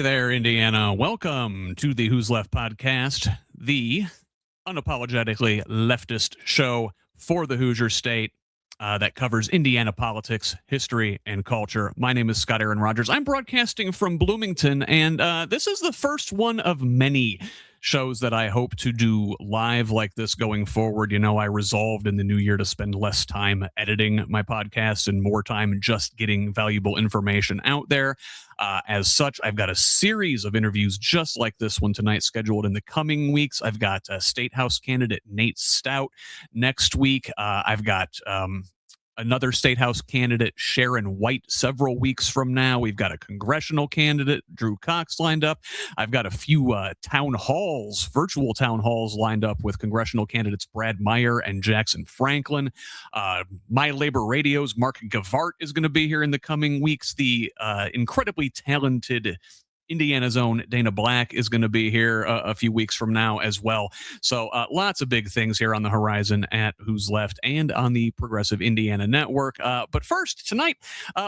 there, Indiana. Welcome to the Who's Left podcast, the unapologetically leftist show for the Hoosier State that covers Indiana politics, history, and culture. My name is Scott Aaron Rogers. I'm broadcasting from Bloomington, and this is the first one of many shows that I hope to do live like this going forward. You know, I resolved in the new year to spend less time editing my podcast and more time just getting valuable information out there. As such, I've got a series of interviews just like this one tonight scheduled in the coming weeks. I've got State House candidate Nate Stout next week. I've got another State House candidate, Sharon White, several weeks from now. We've got a congressional candidate, Drew Cox, lined up. I've got a few town halls, virtual town halls lined up with congressional candidates Brad Meyer and Jackson Franklin. My Labor Radio's Mark Gavart is going to be here in the coming weeks. The incredibly talented Indiana's own Dana Black is going to be here a few weeks from now as well. So lots of big things here on the horizon at Who's Left and on the Progressive Indiana Network. But first, tonight,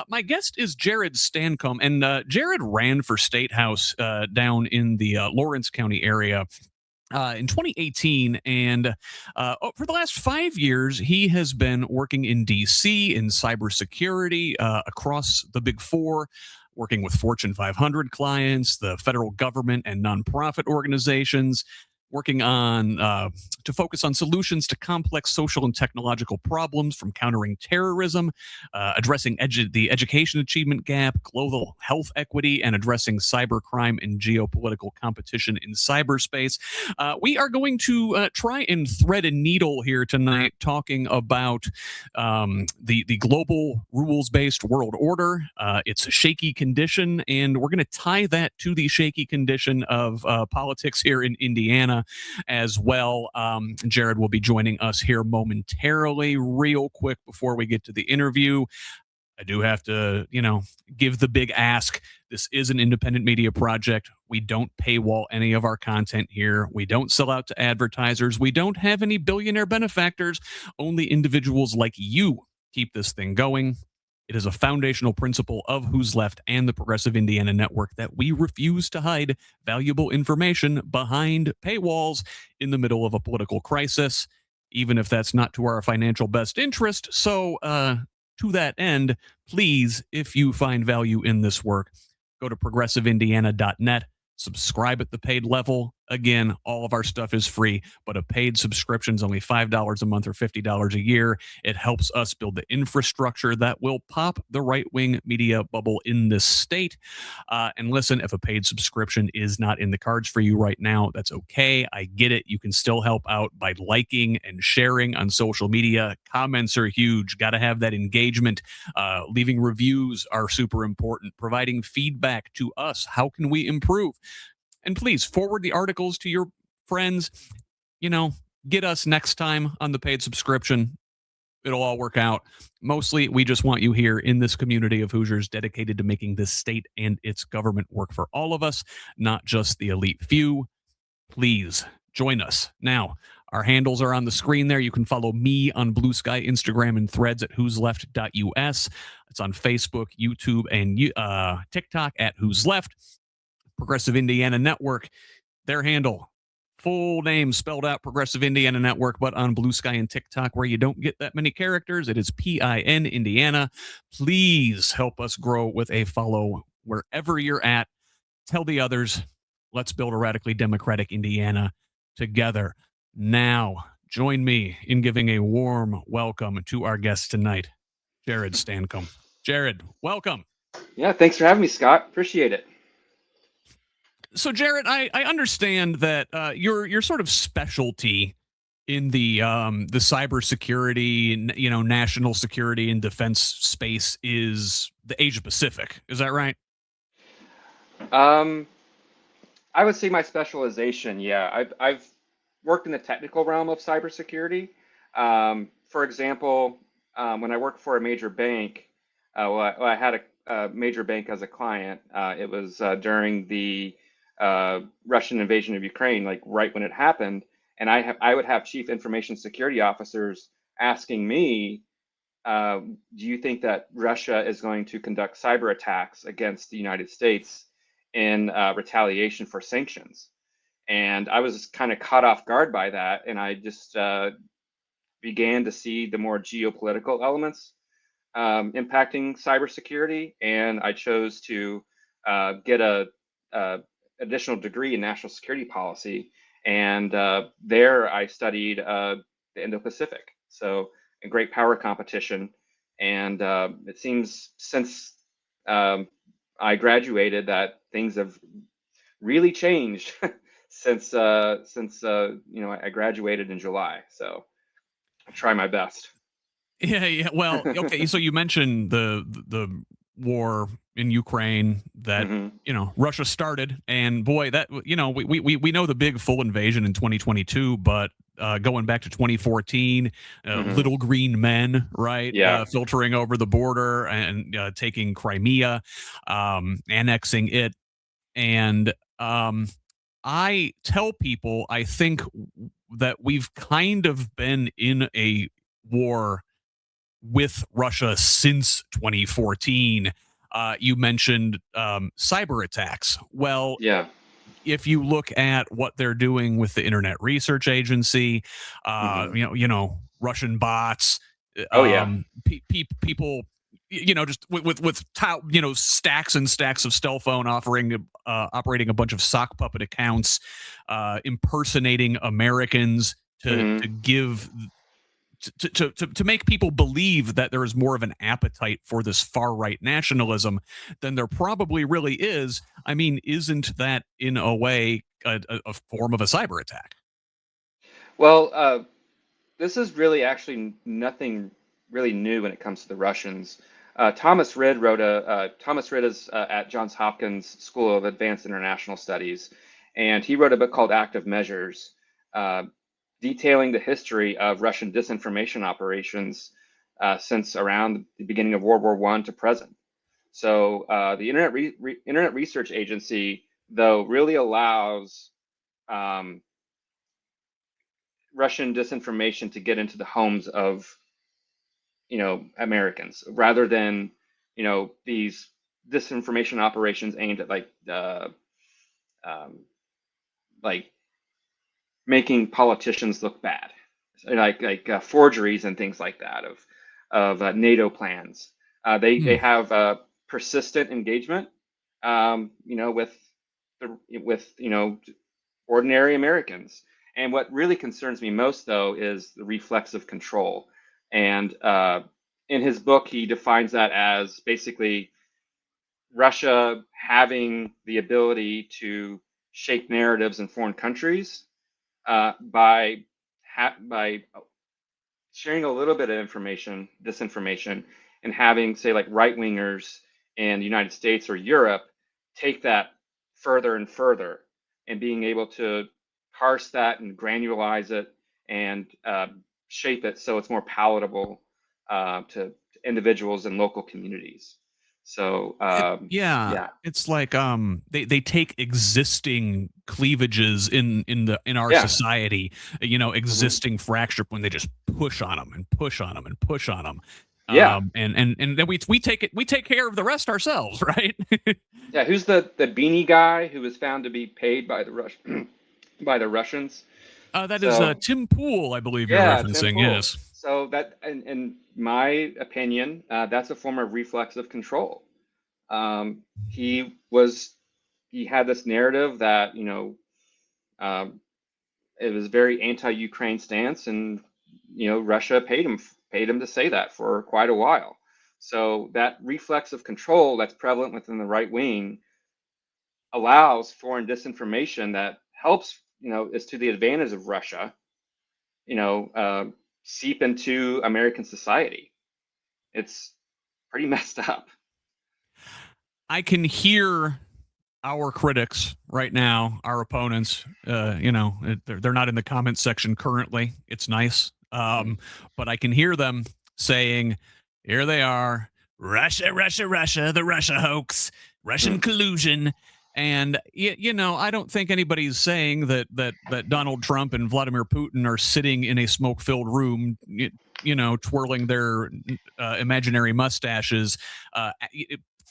my guest is Jared Stancombe. And Jared ran for State House down in the Lawrence County area in 2018, and for the last 5 years, he has been working in D.C. in cybersecurity across the Big Four, working with Fortune 500 clients, the federal government, and nonprofit organizations, working on to focus on solutions to complex social and technological problems, from countering terrorism, addressing the education achievement gap, global health equity, and addressing cybercrime and geopolitical competition in cyberspace. We are going to try and thread a needle here tonight, talking about the global rules-based world order. It's a shaky condition, and we're going to tie that to the shaky condition of politics here in Indiana as well. Jared will be joining us here momentarily. Real quick before we get to the interview, I do have to, give the big ask. This is an independent media project. We don't paywall any of our content here. We don't sell out to advertisers. We don't have any billionaire benefactors. Only individuals like you keep this thing going. It is a foundational principle of Who's Left and the Progressive Indiana Network that we refuse to hide valuable information behind paywalls in the middle of a political crisis, even if that's not to our financial best interest. So, to that end, please, if you find value in this work, go to progressiveindiana.net. Subscribe at the paid level. Again, all of our stuff is free, but a paid subscription is only $5 a month or $50 a year. It helps us build the infrastructure that will pop the right-wing media bubble in this state. And listen, if a paid subscription is not in the cards for you right now, that's okay. I get it. You can still help out by liking and sharing on social media. Comments are huge. Got to have that engagement. Leaving reviews are super important. Providing feedback to us. How can we improve? And please forward the articles to your friends. Get us next time on the paid subscription. It'll all work out. Mostly, we just want you here in this community of Hoosiers dedicated to making this state and its government work for all of us, not just the elite few. Please join us. Now, our handles are on the screen there. You can follow me on Blue Sky, Instagram, and Threads at whosleft.us. It's on Facebook, YouTube, and TikTok at Who's Left. Progressive Indiana Network, their handle, full name spelled out, Progressive Indiana Network, but on Blue Sky and TikTok, where you don't get that many characters, it is PIN Indiana. Please help us grow with a follow wherever you're at. Tell the others. Let's build a radically democratic Indiana together. Now, join me in giving a warm welcome to our guest tonight, Jared Stancombe. Jared, welcome. Yeah, thanks for having me, Scott. Appreciate it. So, Jared, I understand that your sort of specialty in the cybersecurity, national security and defense space is the Asia Pacific. Is that right? I would say my specialization. Yeah, I've worked in the technical realm of cybersecurity. For example, when I worked for a major bank, I had a major bank as a client. It was during the Russian invasion of Ukraine, like right when it happened, and I would have chief information security officers asking me, do you think that Russia is going to conduct cyber attacks against the United States? in retaliation for sanctions. And I was kind of caught off guard by that, and I just began to see the more geopolitical elements impacting cybersecurity, and I chose to get a additional degree in national security policy, and there I studied the Indo-Pacific, so a great power competition, and it seems since I graduated that things have really changed since I graduated in July. So I try my best. Yeah. Well, okay. So you mentioned the war in Ukraine that Hmm. Russia started, and boy, that we know the big full invasion in 2022, but going back to 2014, Hmm. little green men, right, Yeah. filtering over the border and taking Crimea, annexing it, and I tell people I think that we've kind of been in a war with Russia since 2014. You mentioned cyber attacks. Well, Yeah. if you look at what they're doing with the Internet Research Agency, Hmm. Russian bots, Oh yeah. people, just stacks and stacks of cell phone operating a bunch of sock puppet accounts, impersonating Americans Hmm. to give to make people believe that there is more of an appetite for this far right nationalism than there probably really is. I mean, isn't that in a way a form of a cyber attack? Well, this is really actually nothing really new when it comes to the Russians. Thomas Rid is at Johns Hopkins School of Advanced International Studies, and he wrote a book called Active Measures, uh, detailing the history of Russian disinformation operations since around the beginning of World War One to present. So the Internet Research Agency, though, really allows um, Russian disinformation to get into the homes of Americans rather than these disinformation operations aimed at um, like making politicians look bad, like forgeries and things like that of NATO plans. They Hmm. have persistent engagement, with ordinary Americans. And what really concerns me most, though, is the reflexive control. And in his book, he defines that as basically Russia having the ability to shape narratives in foreign countries by sharing a little bit of information, disinformation, and having, say, like right wingers in the United States or Europe take that further and further, and being able to parse that and granularize it and shape it so it's more palatable to individuals and local communities. So, Yeah, yeah. it's like they take existing cleavages in our Yeah. society, Hmm. existing fracture when they just push on them and push on them and push on them. Yeah. And then we take care of the rest ourselves, right? Yeah. Who's the beanie guy who was found to be paid by the by the Russians? That is So Tim Pool, I believe you're yeah, Tim referencing. Pool. Yes. So that, in my opinion, that's a form of reflexive control. He was he had this narrative that um, it was very anti-Ukraine stance, and Russia paid him to say that for quite a while. So that reflexive control that's prevalent within the right wing allows foreign disinformation that helps, is to the advantage of Russia, you know, uh, seep into American society. It's pretty messed up. I can hear our critics right now, our opponents, they're not in the comments section currently. It's nice. But I can hear them saying, here they are, Russia, Russia, Russia, the Russia hoax, Russian Mm. collusion. And I don't think anybody's saying that Donald Trump and Vladimir Putin are sitting in a smoke-filled room, twirling their imaginary mustaches,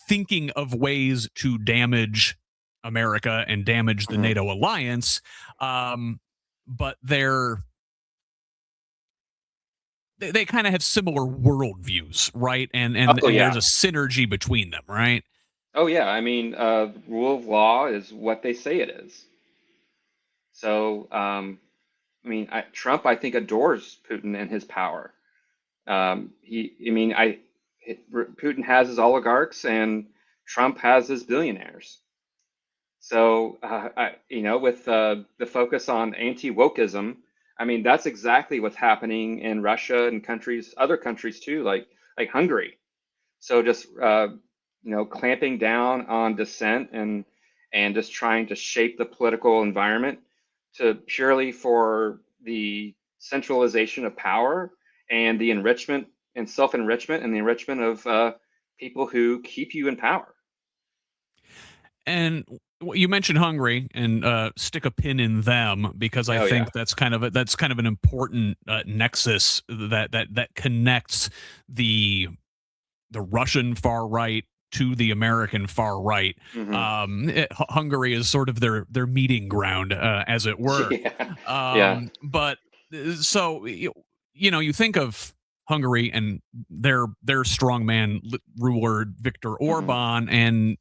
thinking of ways to damage America and damage the Hmm. NATO alliance. But they kind of have similar worldviews, right? Oh And there's yeah. a synergy between them, right? Oh yeah. I mean, rule of law is what they say it is. So, I mean, Trump, I think, adores Putin and his power. I mean, Putin has his oligarchs and Trump has his billionaires. So, with the focus on anti-wokeism, I mean, that's exactly what's happening in Russia and other countries too, like Hungary. So just clamping down on dissent and just trying to shape the political environment to purely for the centralization of power and the enrichment and self-enrichment and the enrichment of people who keep you in power. And you mentioned Hungary, and stick a pin in them because I Oh yeah. think that's kind of an important nexus that connects the Russian far right to the American far right. Hmm. Hungary is sort of their meeting ground, as it were. Yeah. Yeah. But so you think of Hungary and their strongman ruler Viktor Hmm. Orban, and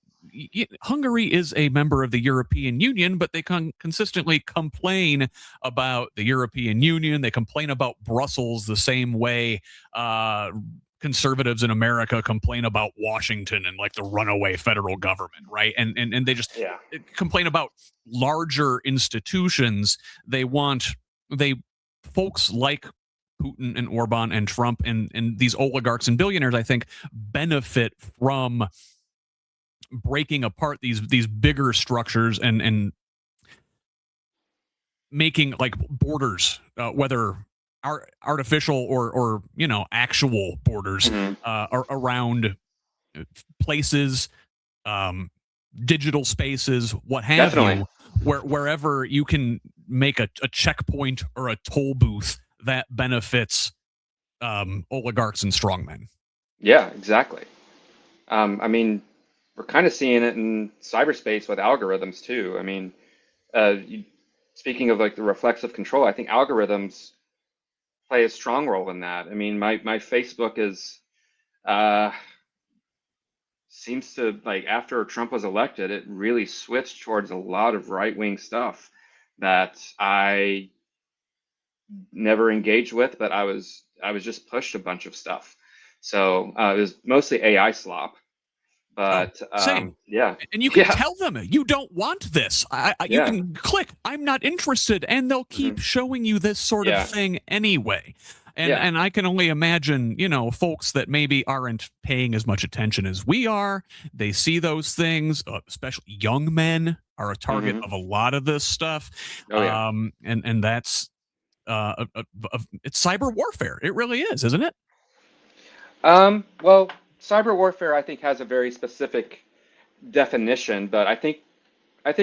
Hungary is a member of the European Union, but they consistently complain about the European Union. They complain about Brussels the same way conservatives in America complain about Washington and like the runaway federal government, right? And they just Yeah. complain about larger institutions. They folks like Putin and Orban and Trump and these oligarchs and billionaires, I think, benefit from breaking apart these bigger structures and making like borders, whether artificial or actual borders, Hmm. around places, um, digital spaces, what have Definitely. you, wherever you can make a checkpoint or a toll booth that benefits oligarchs and strongmen. Yeah, exactly. I mean, we're kind of seeing it in cyberspace with algorithms too. I mean, you, speaking of like the reflexive control, I think algorithms play a strong role in that. I mean, my Facebook is uh, seems to like after Trump was elected, it really switched towards a lot of right wing stuff that I never engaged with, but I was just pushed a bunch of stuff. So it was mostly AI slop, Oh, but same. yeah, And you can yeah, tell them you don't want this. You yeah, can click I'm not interested, and they'll hmm, keep showing you this sort of yeah, thing anyway. And yeah, and I can only imagine, folks that maybe aren't paying as much attention as we are. They see those things, especially young men are a target hmm, of a lot of this stuff. oh yeah. And that's it's cyber warfare. It really is, isn't it? Well, cyber warfare I think has a very specific definition, but I think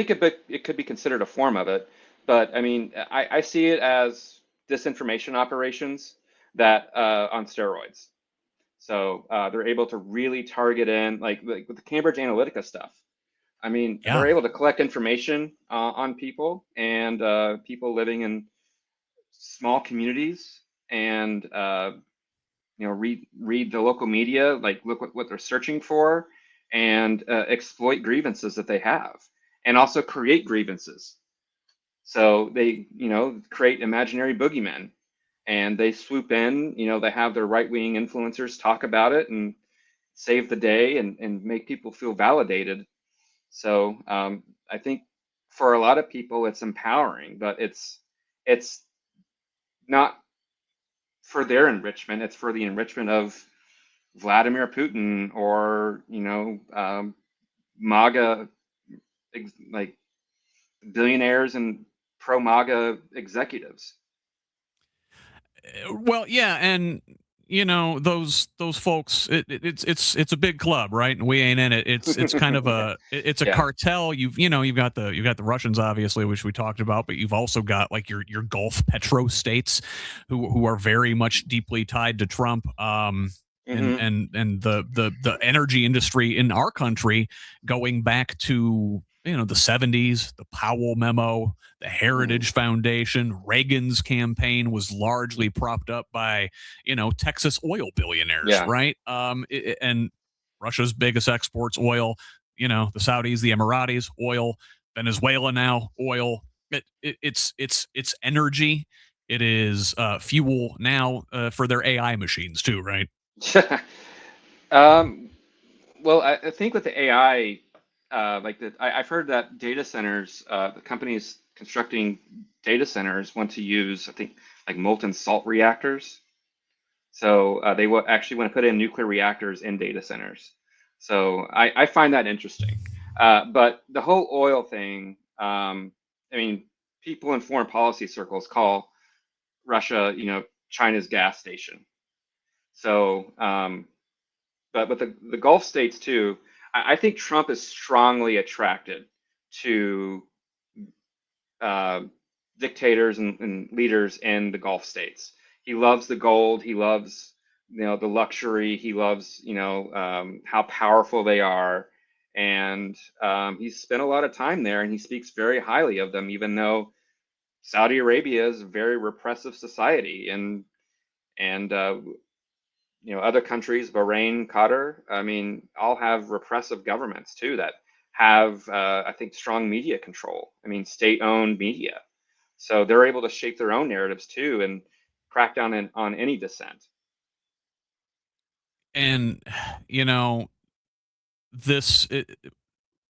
it could be considered a form of it. But I mean, I see it as disinformation operations that on steroids. So they're able to really target in, like with the Cambridge Analytica stuff. I mean, Yeah. they're able to collect information on people and people living in small communities and read the local media, like look what they're searching for, and exploit grievances that they have, and also create grievances. So they create imaginary boogeymen, and they swoop in. They have their right wing influencers talk about it and save the day and make people feel validated. So I think for a lot of people it's empowering, but it's not for their enrichment. It's for the enrichment of Vladimir Putin or MAGA like billionaires and pro MAGA executives. Well, yeah, and those folks. It's a big club, right? And we ain't in it. It's kind of Yeah, it's a yeah, cartel. You've got the Russians, obviously, which we talked about, but you've also got like your Gulf petro states, who are very much deeply tied to Trump. And hmm, and and the energy industry in our country going back to the 70s, the Powell memo, the Mm, Heritage Foundation, Reagan's campaign was largely propped up by, Texas oil billionaires, yeah. right? And Russia's biggest exports oil, the Saudis, the Emiratis, oil, Venezuela now, oil. It's energy. It is fuel now for their AI machines too, right? um, well, I think with the AI, I've heard that data centers, the companies constructing data centers want to use, I think, like molten salt reactors. So they will actually want to put in nuclear reactors in data centers. So I find that interesting. But the whole oil thing, I mean, people in foreign policy circles call Russia, China's gas station. So, but the Gulf states too, I think Trump is strongly attracted to uh, dictators and leaders in the Gulf states. He loves the gold. He loves, the luxury. He loves, how powerful they are. And he's spent a lot of time there, and he speaks very highly of them, even though Saudi Arabia is a very repressive society, and other countries, Bahrain, Qatar, I mean, all have repressive governments too that have, I think, strong media control. I mean, state-owned media. So they're able to shape their own narratives too and crack down on any dissent. And you know, this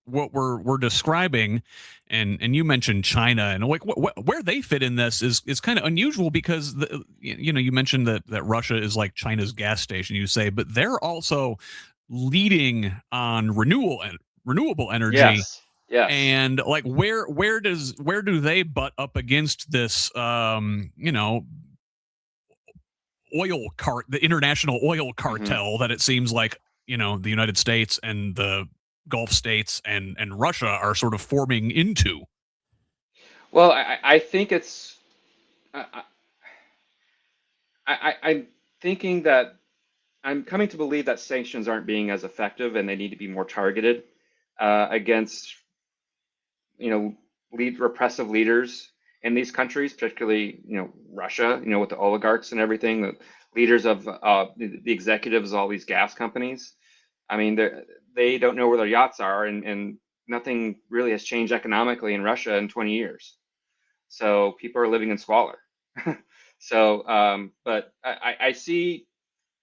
what we're describing, and you mentioned China, and like where they fit in this is kind of unusual because you mentioned that Russia is like China's gas station, you say, but they're also leading on renewable energy. Yes, yes. And like where do they butt up against this the international oil Hmm. cartel that it seems like the United States and the Gulf states and Russia are sort of forming into. Well, I think it's I'm thinking that I'm coming to believe that sanctions aren't being as effective and they need to be more targeted against lead repressive leaders in these countries, particularly Russia, with the oligarchs and everything, the leaders of the executives of all these gas companies. I mean, they don't know where their yachts are, and nothing really has changed economically in Russia in 20 years. So people are living in squalor. So, but I see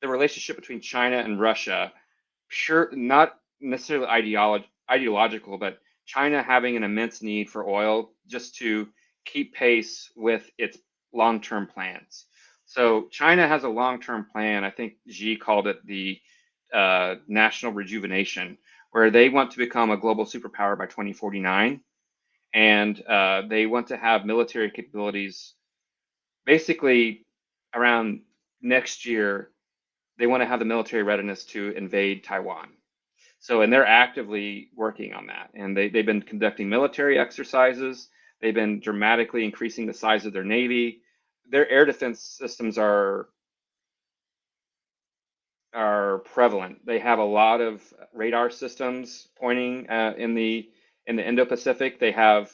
the relationship between China and Russia, sure, not necessarily ideological, but China having an immense need for oil just to keep pace with its long-term plans. So China has a long-term plan. I think Xi called it the national rejuvenation, where they want to become a global superpower by 2049, and they want to have military capabilities basically around next year. They want to have the military readiness to invade Taiwan. So, and they're actively working on that. And they've been conducting military exercises. They've been dramatically increasing the size of their navy. Their air defense systems are prevalent. They have a lot of radar systems pointing in the Indo-Pacific. They have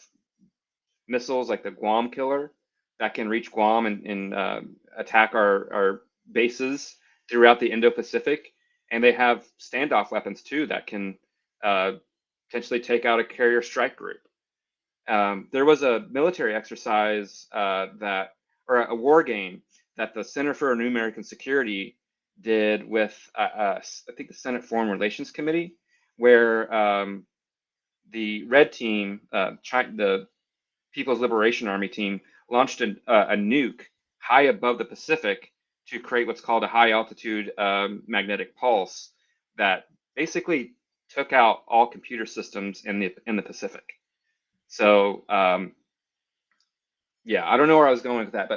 missiles like the Guam killer that can reach Guam and attack our bases throughout the Indo-Pacific. And they have standoff weapons too that can uh, potentially take out a carrier strike group. There was a military exercise or a war game that the Center for New American Security did with, I think, the Senate Foreign Relations Committee, where the red team, the People's Liberation Army team, launched a nuke high above the Pacific to create what's called a high altitude magnetic pulse that basically took out all computer systems in the Pacific. So yeah, I don't know where I was going with that,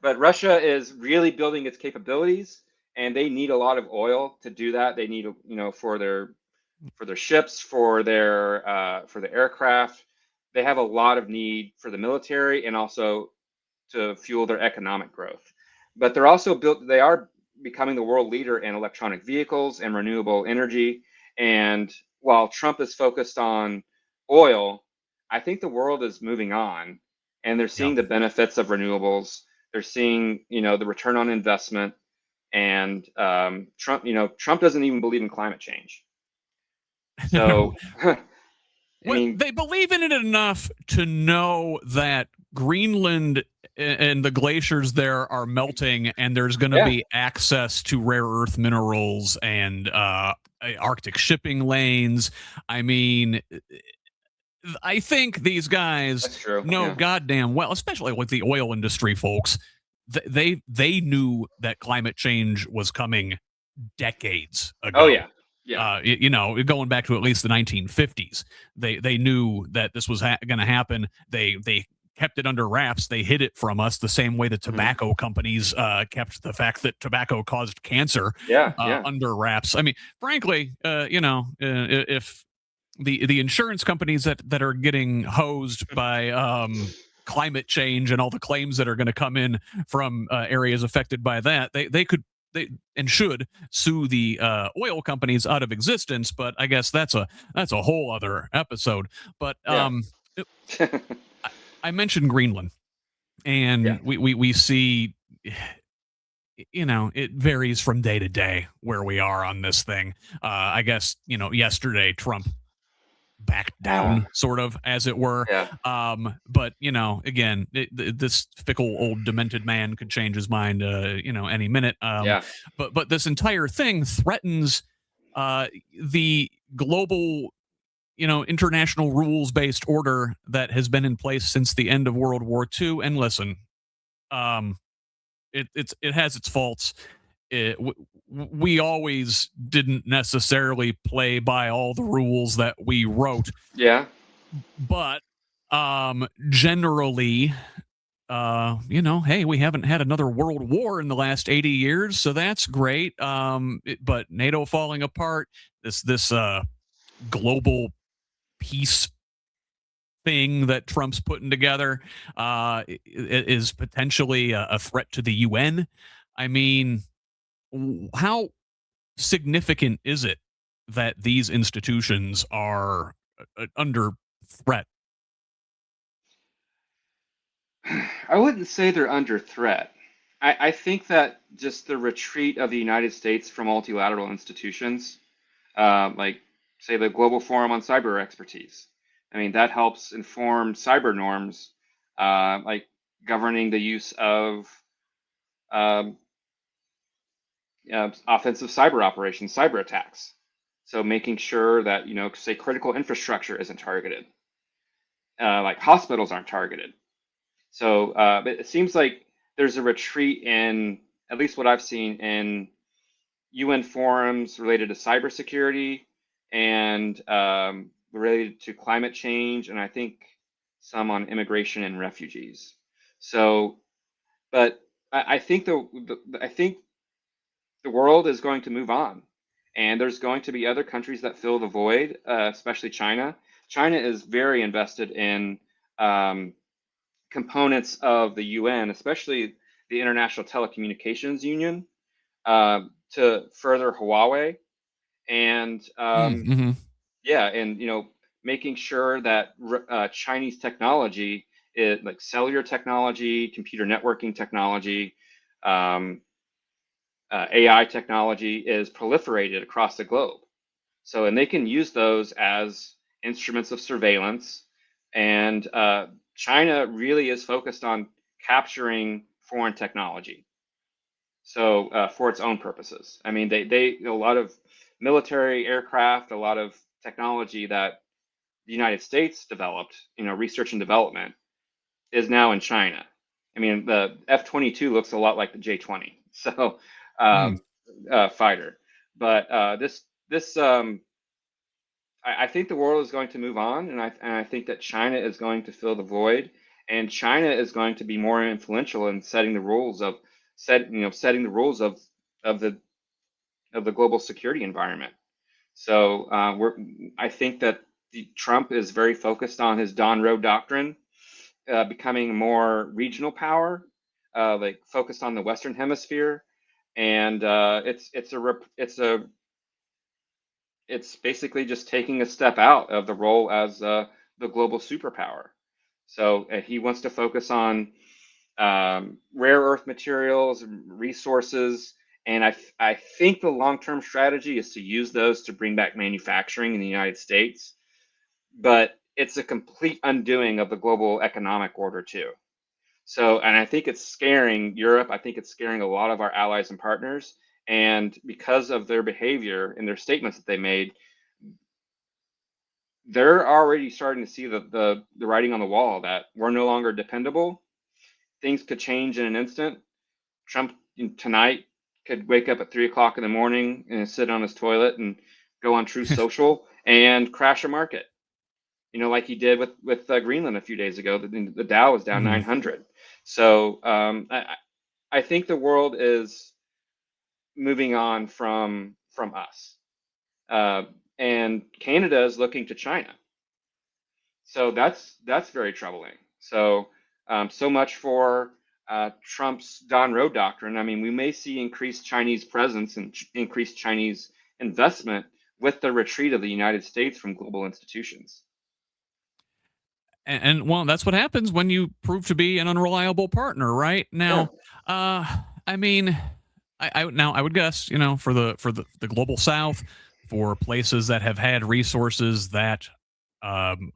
but Russia is really building its capabilities, and they need a lot of oil to do that. They need for their ships, for the aircraft. They have a lot of need for the military and also to fuel their economic growth. But they are becoming the world leader in electronic vehicles and renewable energy. And while Trump is focused on oil, I think the world is moving on, and they're Yeah. seeing the benefits of renewables. They're seeing, the return on investment, and Trump doesn't even believe in climate change. So, I Well, mean, they believe in it enough to know that Greenland and the glaciers there are melting, and there's going to yeah, be access to rare earth minerals and Arctic shipping lanes. I mean, I think these guys that's true. know Yeah. goddamn well, especially with the oil industry folks. They knew that climate change was coming decades Oh ago. yeah. Yeah. Going back to at least the 1950s, they knew that this was going to happen. They kept it under wraps. They hid it from us the same way the Hmm. tobacco companies kept the fact that tobacco caused cancer Yeah. Yeah. under wraps. I mean, frankly, if the insurance companies that are getting hosed by climate change and all the claims that are going to come in from areas affected by that, they could they and should sue the oil companies out of existence. But I guess that's a whole other episode. But Yeah. I, I mentioned Greenland, Yeah. and we see, it varies from day to day where we are on this thing. I guess yesterday Trump backed Uh, down, sort of, as it were. yeah. But again, this fickle old demented man could change his mind, any minute. Yeah. But this entire thing threatens the global, international rules based order that has been in place since the end of World War II. And listen, um, it has its faults. We always didn't necessarily play by all the rules that we wrote, Yeah. but generally, hey, we haven't had another world war in the last 80 years, so that's great. But NATO falling apart, this global peace thing that Trump's putting together is potentially a threat to the UN. I mean, how significant is it that these institutions are under threat? I wouldn't say they're under threat. I think that just the retreat of the United States from multilateral institutions, like, say, the Global Forum on Cyber Expertise, I mean, that helps inform cyber norms, like governing the use of um, offensive cyber operations, cyber attacks. So making sure that, say, critical infrastructure isn't targeted, like hospitals aren't targeted. So but it seems like there's a retreat in, at least what I've seen, in UN forums related to cybersecurity and related to climate change, and I think some on immigration and refugees. So, but I think I think the world is going to move on, and there's going to be other countries that fill the void, especially China. China is very invested in um, components of the UN, especially the International Telecommunications Union, to further Huawei, and Mm-hmm. yeah, and making sure that Chinese technology, like cellular technology, computer networking technology, um, AI technology, is proliferated across the globe. So, and they can use those as instruments of surveillance. And China really is focused on capturing foreign technology. So, for its own purposes. I mean, they a lot of military aircraft, a lot of technology that the United States developed, research and development, is now in China. I mean, the F-22 looks a lot like the J-20, so Mm. um, fighter. But I think the world is going to move on, and I think that China is going to fill the void, and China is going to be more influential in setting the rules setting the rules of the of the global security environment. So I think that Trump is very focused on his Don Road doctrine, becoming more regional power, like focused on the Western Hemisphere, and it's basically just taking a step out of the role as the global superpower. So he wants to focus on rare earth materials and resources. And I think the long-term strategy is to use those to bring back manufacturing in the United States. But it's a complete undoing of the global economic order too. So, and I think it's scaring Europe. I think it's scaring a lot of our allies and partners. And because of their behavior and their statements that they made, they're already starting to see the writing on the wall that we're no longer dependable. Things could change in an instant. Trump tonight could wake up at 3 o'clock in the morning and sit on his toilet and go on Truth Social and crash a market. Like he did with Greenland a few days ago. The Dow was down 900. So I think the world is moving on from us, and Canada is looking to China. So that's very troubling. So so much for Trump's Don Road doctrine. I mean, we may see increased Chinese presence and increased Chinese investment with the retreat of the United States from global institutions. And well, that's what happens when you prove to be an unreliable partner, right? Yeah. Now, I mean, I would guess, for the global South, for places that have had resources that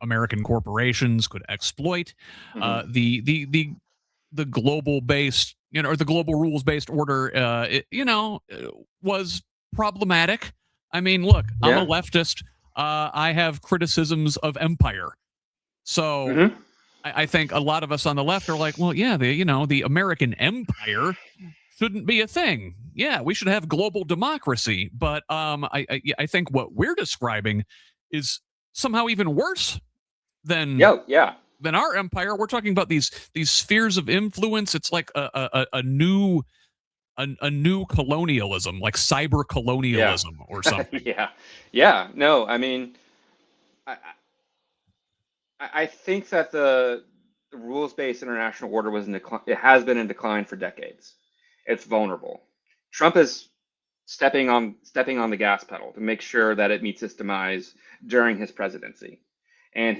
American corporations could exploit, Mm-hmm. the global based, or the global rules based order, was problematic. I mean, look, I'm a Yeah. leftist. I have criticisms of empire. So Mm-hmm. I think a lot of us on the left are like, well, yeah, the American empire shouldn't be a thing. Yeah, we should have global democracy. But I think what we're describing is somehow even worse than Yeah. Yeah. our empire. We're talking about these spheres of influence. It's like a new colonialism, like cyber Yeah. colonialism or something. Yeah. Yeah. No, I mean, I, I think that the rules-based international order was in decline. It has been in decline for decades. It's vulnerable. Trump is stepping on the gas pedal to make sure that it meets its demise during his presidency, and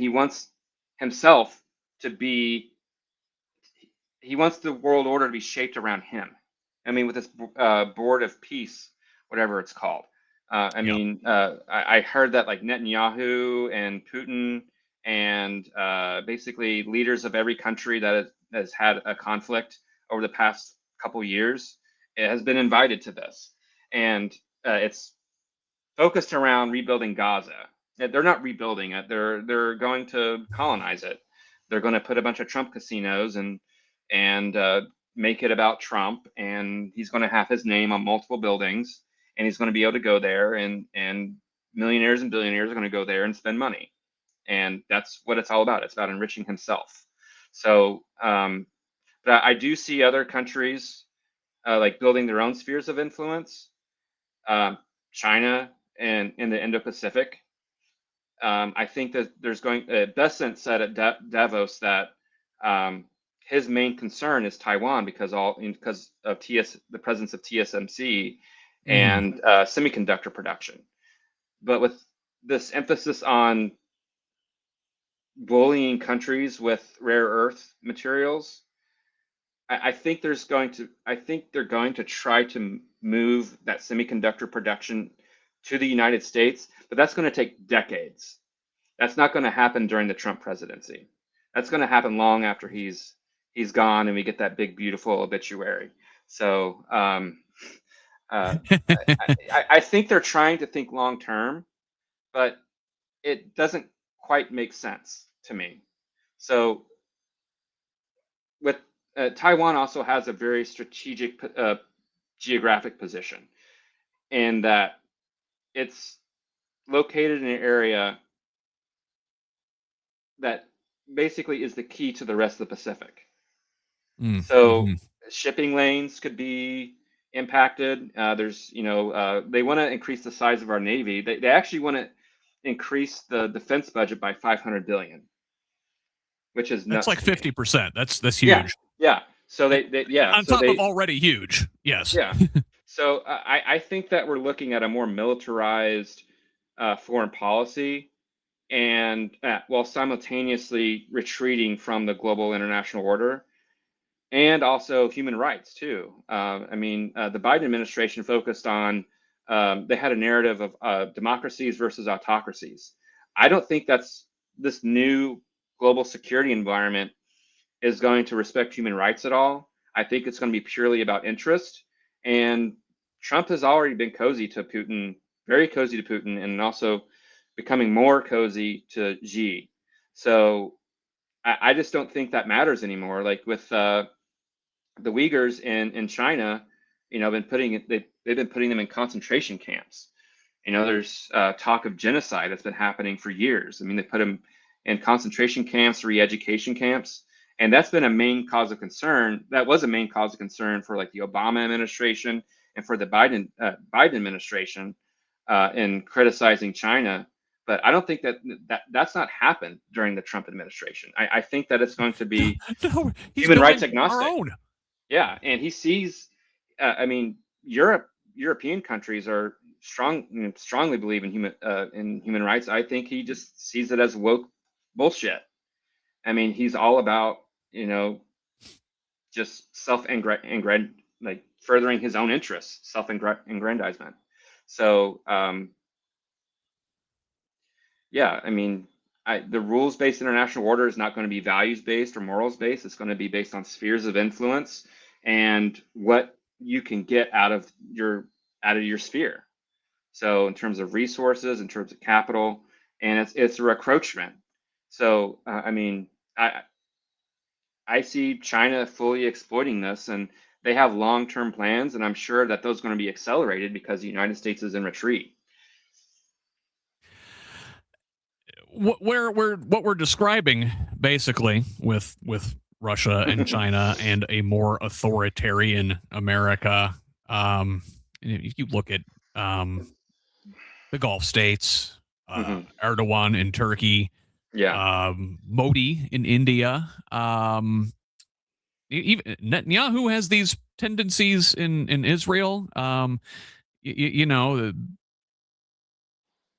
himself to be he wants the world order to be shaped around him. I mean, with this board of peace, whatever it's called. Yeah. I heard that like Netanyahu and Putin and basically leaders of every country that has had a conflict over the past couple years, it has been invited to this, and it's focused around rebuilding Gaza. They're not rebuilding it. They're going to colonize it. They're going to put a bunch of Trump casinos and make it about Trump, and he's going to have his name on multiple buildings, and he's going to be able to go there, and millionaires and billionaires are going to go there and spend money, and that's what it's all about. It's about enriching himself. So, but I do see other countries like building their own spheres of influence. China and in the Indo-Pacific. I think that there's Bessent said at Davos that his main concern is Taiwan because of the presence of TSMC Mm. and semiconductor production. But with this emphasis on bullying countries with rare earth materials, I think they're going to try to move that semiconductor production to the United States, but that's going to take decades. That's not going to happen during the Trump presidency. That's going to happen long after he's gone and we get that big beautiful obituary. So uh, I think they're trying to think long term, but it doesn't quite make sense to me. So with Taiwan also has a very strategic geographic position in that it's located in an area that basically is the key to the rest of the Pacific. Mm. So Hmm. shipping lanes could be impacted. They want to increase the size of our navy. They actually want to increase the defense budget by 500 billion, which is That's nuts like to me. 50%. That's Yeah, huge. yeah. So yeah, On top of already huge. Yes. yeah. So I think that we're looking at a more militarized foreign policy and while simultaneously retreating from the global international order and also human rights too. The Biden administration focused on they had a narrative of democracies versus autocracies. I don't think that's this new global security environment is going to respect human rights at all. I think it's going to be purely about interest. And Trump has already been cozy to Putin, very cozy to Putin, and also becoming more cozy to Xi. So I just don't think that matters anymore. Like with the Uyghurs in China, they've been putting them in concentration camps. There's talk of genocide that's been happening for years. I mean, they put them in concentration camps, re-education camps, and that's been a main cause of concern. That was a main cause of concern for like the Obama administration and for the Biden administration in criticizing China. But I don't think that's not happened during the Trump administration. I think that it's going to be No, he's human rights building our agnostic. own. Yeah, and he sees. European countries are strongly believe in human rights. I think he just sees it as woke bullshit. I mean, he's all about just like furthering his own interests, self-aggrandizement. So yeah, I mean, the rules-based international order is not going to be values-based or morals-based. It's going to be based on spheres of influence and what you can get out of your sphere. So in terms of resources, in terms of capital, and it's a recroachment. So I see China fully exploiting this, and they have long-term plans, and I'm sure that those are going to be accelerated because the United States is in retreat. What we're describing basically with Russia and China and a more authoritarian America. If you look at the Gulf states, Erdogan in Turkey, Yeah. Modi in India, even Netanyahu has these tendencies in Israel.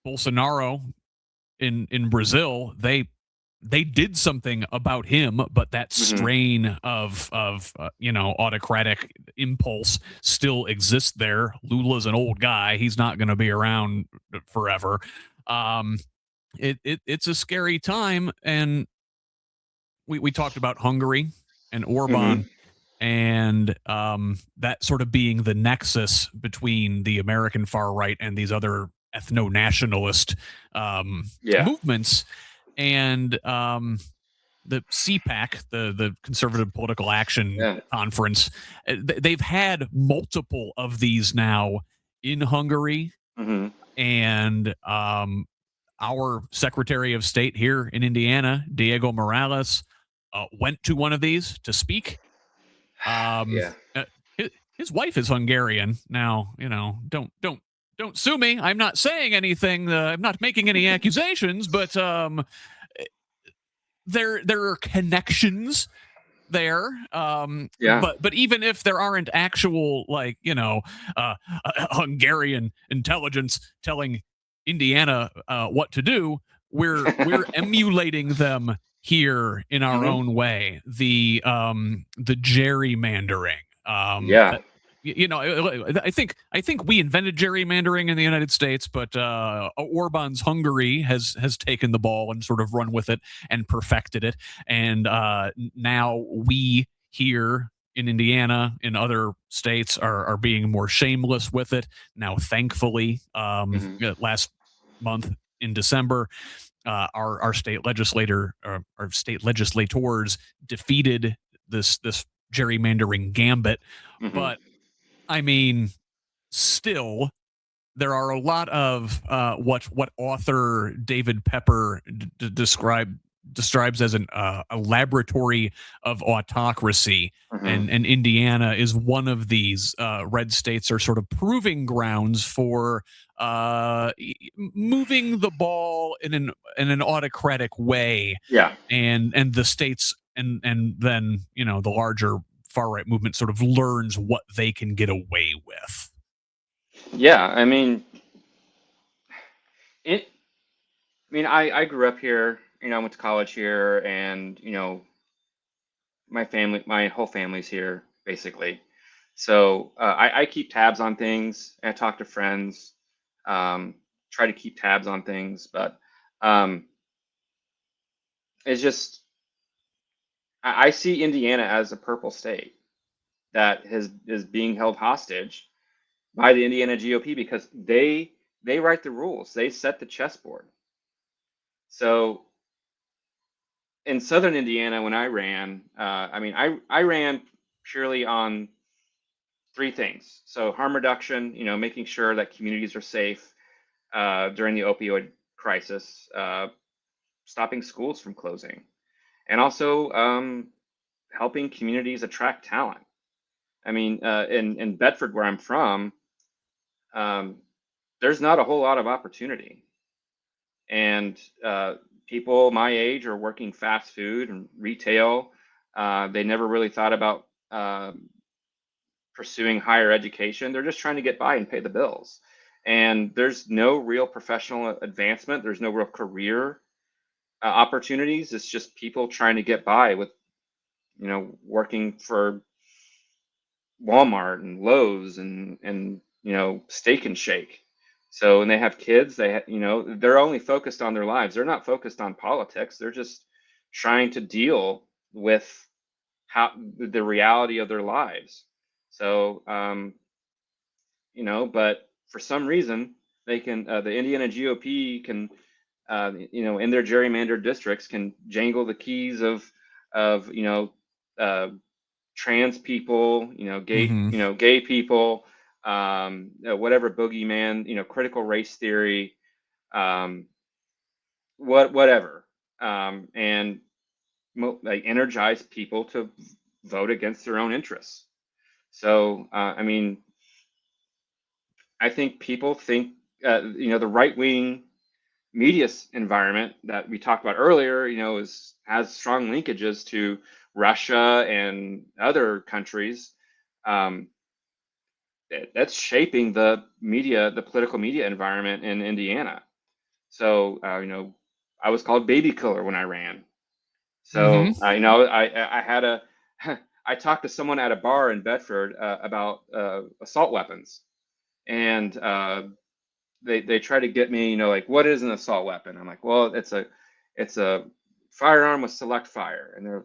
Bolsonaro in Brazil, they did something about him, but that strain of autocratic impulse still exists there. Lula's an old guy; he's not going to be around forever. It's a scary time, and we talked about Hungary and Orban. And that sort of being the nexus between the American far right and these other ethno-nationalist movements. And the CPAC, the Conservative Political Action Conference, they've had multiple of these now in Hungary. And our Secretary of State here in Indiana, Diego Morales, went to one of these to speak. His wife is Hungarian. Now, don't sue me. I'm not saying anything. I'm not making any accusations, but there are connections there. But even if there aren't actual Hungarian intelligence telling Indiana what to do, we're emulating them here in our own way. The gerrymandering. I think we invented gerrymandering in the United States, but Orban's Hungary has taken the ball and sort of run with it and perfected it. And now we here in Indiana, in other states, are being more shameless with it. Now, thankfully, last month in December, our state legislators defeated this gerrymandering gambit. But I mean, still, there are a lot of what author David Pepper describes as a laboratory of autocracy, and Indiana is one of these. Red states are sort of proving grounds for moving the ball in an autocratic way. And the states and then the larger far right movement sort of learns what they can get away with. Yeah, I mean, mean, I grew up here, I went to college here, and my whole family's here basically. So I keep tabs on things. I talk to friends, um, try to keep tabs on things, but um, it's just I see Indiana as a purple state that is being held hostage by the Indiana GOP because they write the rules. They set the chessboard. So in southern Indiana, when I ran, I mean, I ran purely on three things. So harm reduction, making sure that communities are safe during the opioid crisis, stopping schools from closing, and also helping communities attract talent. I mean, in Bedford, where I'm from, um, there's not a whole lot of opportunity, and people my age are working fast food and retail. They never really thought about pursuing higher education. They're just trying to get by and pay the bills. And there's no real professional advancement. There's no real career opportunities. It's just people trying to get by with, working for Walmart and Lowe's and Steak and Shake. So when they have kids, they're only focused on their lives. They're not focused on politics. They're just trying to deal with how the reality of their lives. So but for some reason they can the Indiana GOP can in their gerrymandered districts can jangle the keys of uh, trans people, Hmm. gay people, whatever boogeyman, critical race theory, um, whatever, and like energize people to vote against their own interests. So I mean, I think people think the right wing media environment that we talked about earlier, is has strong linkages to Russia and other countries. Um, that's shaping the political media environment in Indiana. So, I was called baby killer when I ran. Hmm. So, I had a, I talked to someone at a bar in Bedford about assault weapons, and they try to get me, like, what is an assault weapon? I'm like, well, it's a firearm with select fire, and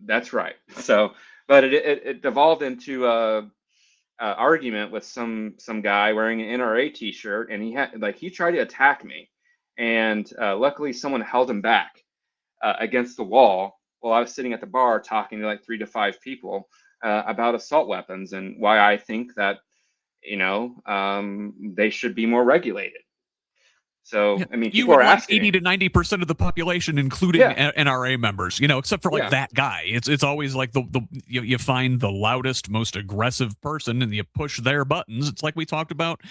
that's right. So, but it devolved into argument with some guy wearing an NRA T-shirt, and he tried to attack me, and luckily someone held him back against the wall while I was sitting at the bar talking to like 3 to 5 people about assault weapons and why I think that they should be more regulated. Yeah. So I mean, You people and are like asking 80 me, to 90% of the population, including yeah, NRA members, except for like yeah, that guy. It's always like you find the loudest, most aggressive person and you push their buttons. It's like we talked about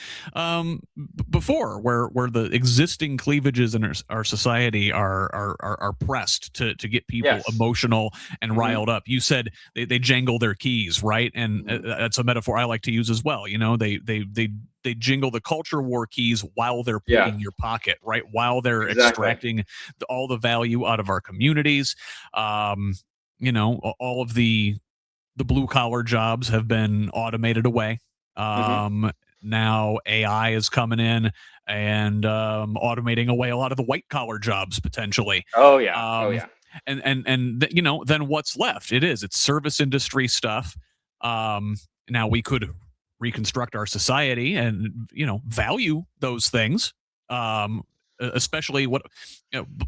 before, where the existing cleavages in our society are pressed to get people yes, emotional and mm-hmm, riled up. You said they jangle their keys, right? And mm-hmm, that's a metaphor I like to use as well. They jingle the culture war keys while they're yeah, picking your pocket, right? While they're exactly, extracting all the value out of our communities. Um, all of the blue collar jobs have been automated away. mm-hmm, Now AI is coming in and automating away a lot of the white collar jobs potentially. oh yeah, oh Um, yeah, then what's left? It's service industry stuff. Now we could reconstruct our society and value those things. Um, Especially what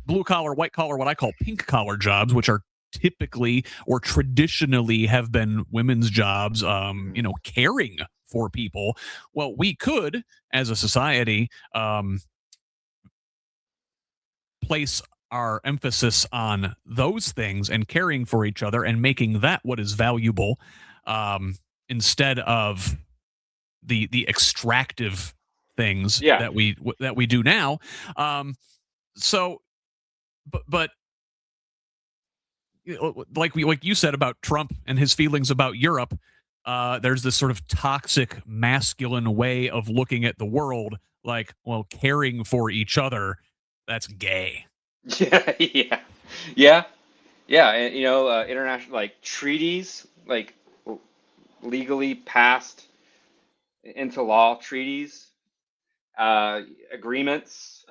blue collar, white collar, what I call pink collar jobs, which are typically or traditionally have been women's jobs, mm-hmm. caring for people. Well, we could, as a society, place our emphasis on those things and caring for each other and making that what is valuable, um, instead of the extractive things Yeah, that we do now. So, but like you said about Trump and his feelings about Europe, there's this sort of toxic masculine way of looking at the world, like, well, caring for each other. That's gay. Yeah, yeah, yeah, yeah. And international like treaties, like legally passed into law treaties, uh, agreements,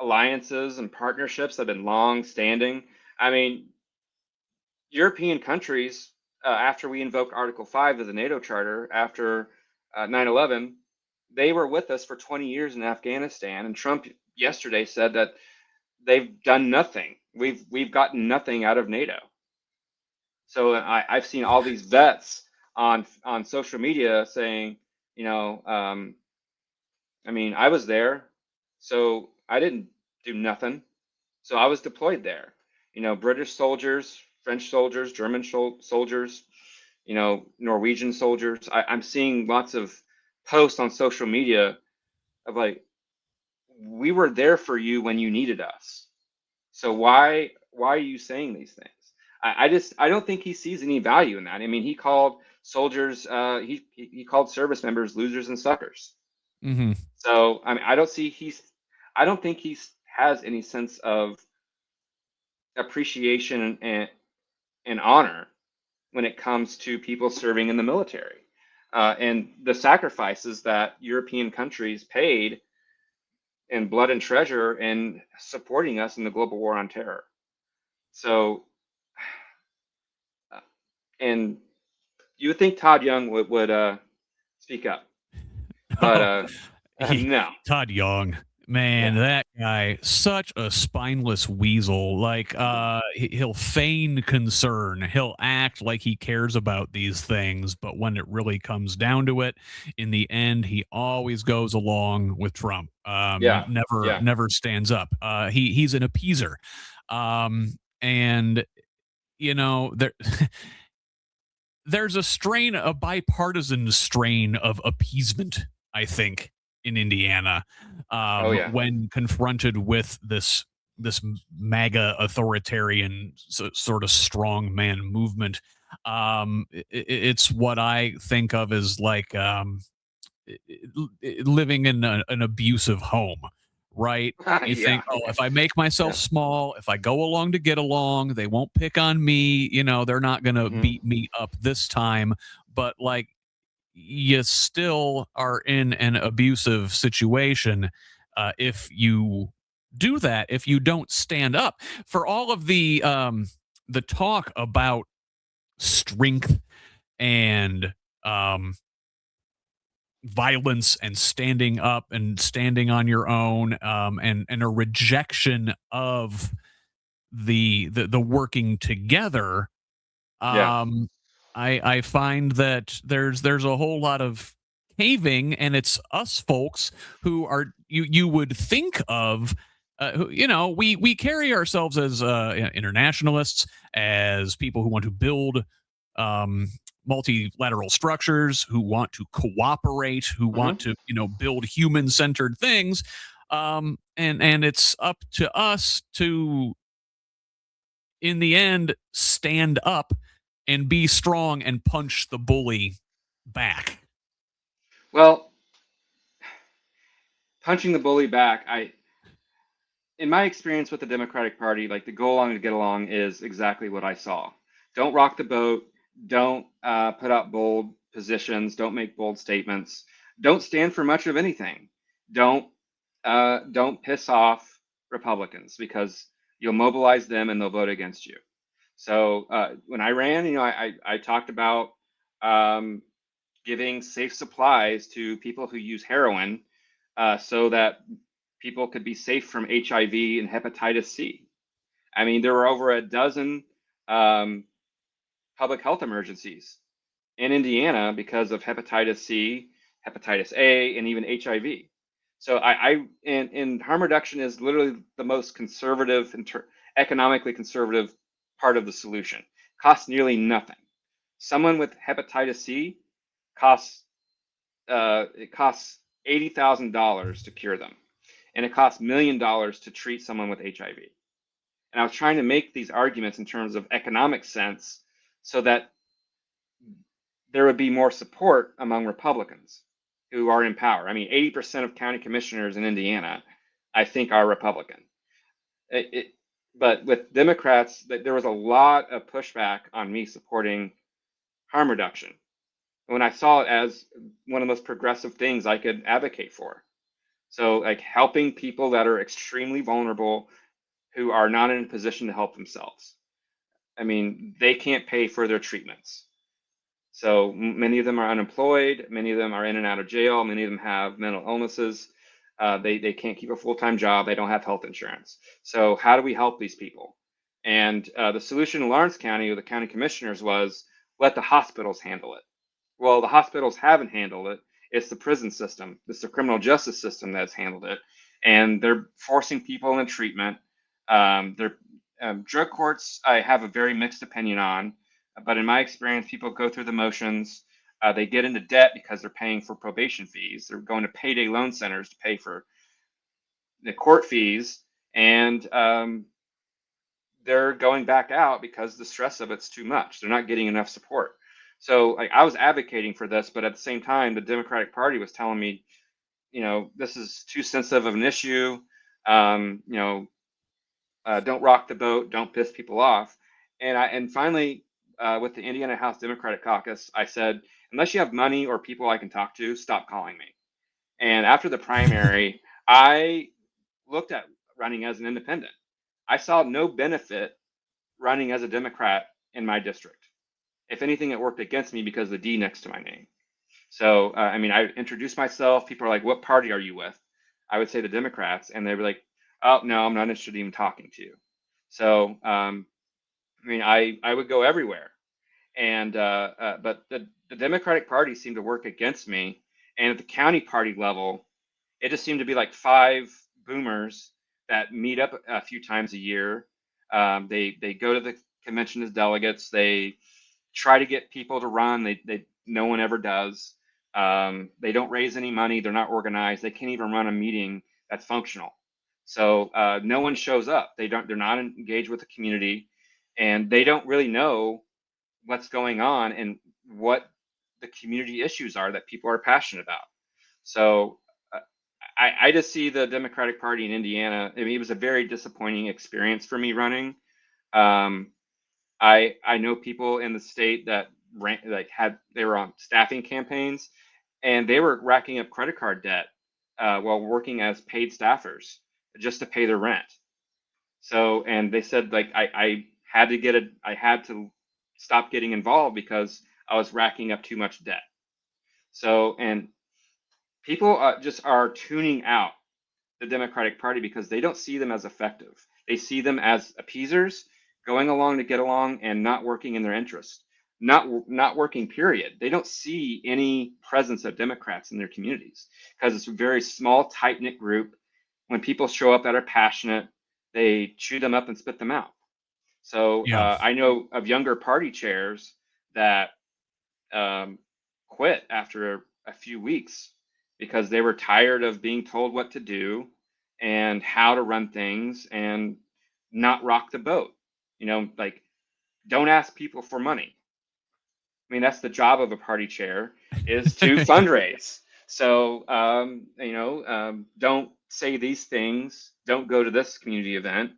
alliances, and partnerships that have been long standing. I mean, European countries, after we invoked Article 5 of the NATO Charter after 9/11, they were with us for 20 years in Afghanistan. And Trump yesterday said that they've done nothing. We've gotten nothing out of NATO. So I've seen all these vets on social media saying, you know, I mean, I was there, so I didn't do nothing. So I was deployed there. British soldiers, French soldiers, German soldiers, Norwegian soldiers. I'm seeing lots of posts on social media of like, we were there for you when you needed us. So why are you saying these things? I don't think he sees any value in that. I mean, he called soldiers, he called service members losers and suckers. Hmm. So I mean, I don't think he has any sense of appreciation and honor when it comes to people serving in the military, and the sacrifices that European countries paid in blood and treasure in supporting us in the global war on terror. So, uh, and you would think Todd Young would speak up, but Oh, he, no. Todd Young, man, Yeah. that guy, such a spineless weasel. Like, he'll feign concern. He'll act like he cares about these things, but when it really comes down to it, in the end, he always goes along with Trump. Yeah. Yeah. Never stands up. He's an appeaser. And there there's a bipartisan strain of appeasement, I think, in Indiana, Oh yeah. when confronted with this MAGA authoritarian sort of strongman movement. It's what I think of as like living in an abusive home, right? You think, Yeah. oh, if I make myself Yeah. small, if I go along to get along, they won't pick on me. They're not going to Hmm. beat me up this time. But like, you still are in an abusive situation if you do that. If you don't stand up for all of the talk about strength and um, violence and standing up and standing on your own, and a rejection of the working together. Yeah. um I find that there's a whole lot of caving, and it's us folks who are you would think of, we carry ourselves as internationalists, as people who want to build um, multilateral structures, who want to cooperate, who want Hmm. to build human centered things, and it's up to us to, in the end, stand up and be strong and punch the bully back. Well, punching the bully back, in my experience with the Democratic Party, like the go along to get along is exactly what I saw. Don't rock the boat. Don't put out bold positions. Don't make bold statements. Don't stand for much of anything. Don't don't piss off Republicans, because you'll mobilize them and they'll vote against you. So when I ran, I talked about um, giving safe supplies to people who use heroin, so that people could be safe from HIV and hepatitis C. I mean, there were over a dozen um, public health emergencies in Indiana because of hepatitis C, hepatitis A, and even HIV. So and harm reduction is literally the most conservative, economically conservative part of the solution. Costs nearly nothing. Someone with hepatitis C costs it costs $80,000 to cure them, and it costs $1 million to treat someone with HIV. And I was trying to make these arguments in terms of economic sense, so that there would be more support among Republicans who are in power. I mean, 80% of county commissioners in Indiana, I think are Republican. But with Democrats, there was a lot of pushback on me supporting harm reduction when I saw it as one of the most progressive things I could advocate for. So, like helping people that are extremely vulnerable who are not in a position to help themselves. I mean, they can't pay for their treatments. So many of them are unemployed. Many of them are in and out of jail. Many of them have mental illnesses. They can't keep a full-time job. They don't have health insurance. So how do we help these people? And the solution in Lawrence County with the county commissioners was let the hospitals handle it. Well, the hospitals haven't handled it. It's the prison system. It's the criminal justice system that's handled it. And they're forcing people in treatment. They're drug courts, I have a very mixed opinion on, but in my experience, people go through the motions. They get into debt because they're paying for probation fees. They're going to payday loan centers to pay for the court fees, and they're going back out because the stress of it's too much. They're not getting enough support. So like, I was advocating for this, but at the same time, the Democratic Party was telling me, this is too sensitive of an issue. Don't rock the boat, don't piss people off. And finally, with the Indiana House Democratic Caucus, I said, unless you have money or people I can talk to, stop calling me. And after the primary, I looked at running as an independent. I saw no benefit running as a Democrat in my district. If anything, it worked against me because of the D next to my name. So, I introduced myself. People are like, what party are you with? I would say the Democrats, and they were like, oh, no, I'm not interested in even talking to you. So, I would go everywhere. And, but the Democratic Party seemed to work against me. And at the county party level, it just seemed to be like five boomers that meet up a few times a year. They go to the convention as delegates. They try to get people to run. No one ever does. They don't raise any money. They're not organized. They can't even run a meeting that's functional. So no one shows up. They're not engaged with the community, and they don't really know what's going on and what the community issues are that people are passionate about. So I just see the Democratic Party in Indiana. I mean, it was a very disappointing experience for me running. I know people in the state that they were on staffing campaigns, and they were racking up credit card debt while working as paid staffers just to pay their rent. So, and they said like I had to stop getting involved because I was racking up too much debt. So, and people just are tuning out the Democratic Party because they don't see them as effective. They see them as appeasers, going along to get along and not working in their interest. Not working, period. They don't see any presence of Democrats in their communities because it's a very small, tight-knit group. When people show up that are passionate, they chew them up and spit them out. So Yeah. I know of younger party chairs that quit after a few weeks because they were tired of being told what to do and how to run things and not rock the boat. Like, don't ask people for money. I mean, that's the job of a party chair, is to fundraise. So, don't say these things. Don't go to this community event.